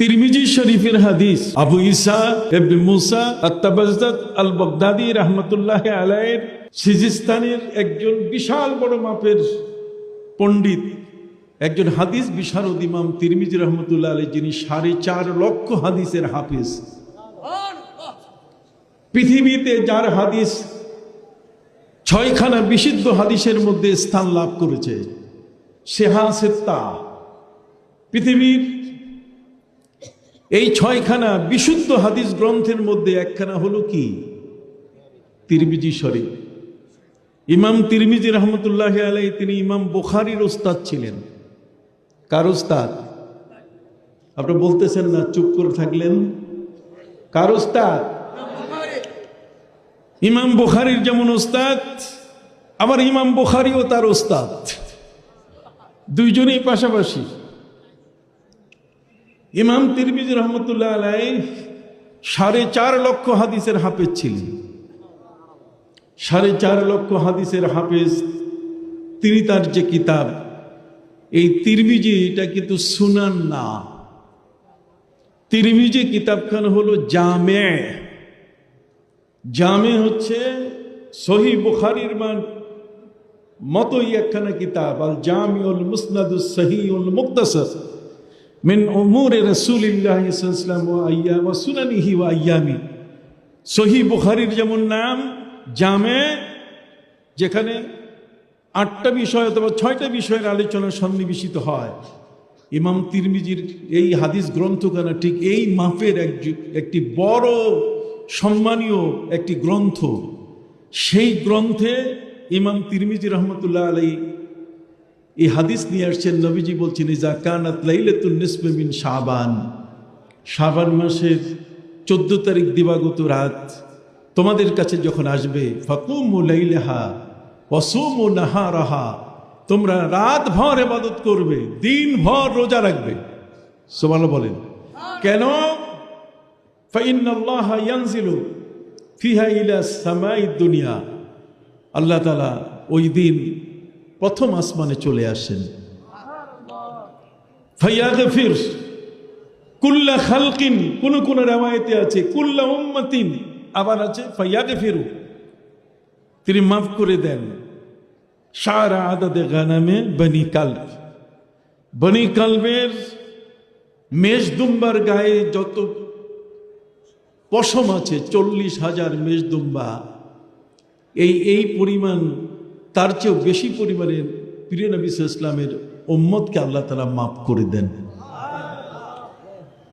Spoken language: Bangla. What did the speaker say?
তিরমিজি শরীফের হাদিস আবু ঈসা ইবনে মুসা আত-তাবাজ্জাদ আল-বাগদাদি রাহমাতুল্লাহি আলাইহির সিজিস্তানের একজন বিশাল বড় মাপের পণ্ডিত, একজন হাদিস বিশারদ ইমাম তিরমিজি রাহমাতুল্লাহি আলাইহি, যিনি 4.5 লক্ষ হাদিসের হাফেজ। পৃথিবীতে যার হাদিস 6খানা বিশুদ্ধ হাদিসের মধ্যে স্থান লাভ করেছে, সেহা সিত্তা, পৃথিবীর এই 6খানা বিশুদ্ধ হাদিস গ্রন্থের মধ্যে একখানা হলো কি? তিরমিজি শরীফ। ইমাম তিরমিজি রহমতুল্লাহি আলাইহি তিনি ইমাম বুখারীর ওস্তাদ ছিলেন। কার ওস্তাদ? আপনি বলতেছেন না, চুপ করে থাকলেন। কার ওস্তাদ? ইমাম বুখারীর যেমন ওস্তাদ, আবার ইমাম বুখারীও তার ওস্তাদ, দুইজনেই পাশাপাশি। ইমাম তিরমিজি রহমতুল্লাহ আলাইহি 4.5 লক্ষ হাদিসের হাফেজ ছিলেন। 4.5 লক্ষ হাদিসের হাফেজ তিনি, তার যে কিতাব এই তিরমিজি, এটা কিন্তু সুনান না। তিরমিজি কিতাবখানা হলো জামে। জামে হচ্ছে সহিহ বুখারীর মতোই একখানা কিতাব, আল জামিউল মুসনাদুস সহিহুল মুক্তাসার মিন উমুরি রাসূলিল্লাহি সাল্লাল্লাহু আলাইহি ওয়া সুনানিহি ওয়া আইয়ামি। সহিহ বুখারীর যেমন নাম জামে, যেখানে 8টা বিষয় অথবা 6টা বিষয়ের আলোচনা সন্নিবেশিত হয়, ইমাম তিরমিজির এই হাদিস গ্রন্থখানা ঠিক এই মাপের একটি বড় সম্মানীয় একটি গ্রন্থ। সেই গ্রন্থে ইমাম তিরমিজি রহমতুল্লাহ আলাইহি এই হাদিস নিয়ে আসছেন। নবীজি বলছেন, ইজা কানাত লাইলাতুন নিসফি মিন শাবান, শাবান মাসের 14 তারিখ দিবাগত রাত তোমাদের কাছে যখন আসবে, ফাকুমু লাইলাহা ওয়া সুমু নাহারাহা, তোমরা রাত ভর ইবাদত করবে, দিন ভর রোজা রাখবে। সুবহানাল্লাহ বলেন। কেন? ফাইন্নাল্লাহা ইয়ানজিলু ফিহা ইলা সামাঈদ দুনিয়া, আল্লাহ তাআলা ওই দিন প্রথম আসমানে চলে আসেন। ফায়াগফির কুল্লা খালকিন, কোন কোন riwayate আছে কুল্লা উম্মাতিন, আবার আছে ফায়াগফিরু, তিনি মাফ করে দেন। সারা আদাদে গানামে বনি কালব, বনি কালবের মেষদুম্বার গায়ে যত পশম আছে, 40,000 মেষদুম্বা, এই পরিমাণ, তার চেয়েও বেশি পরিমাণে প্রিয় নবী সাল্লাল্লাহু আলাইহি ওয়াসাল্লামের উম্মতকে আল্লাহ তাআলা মাফ করে দেন।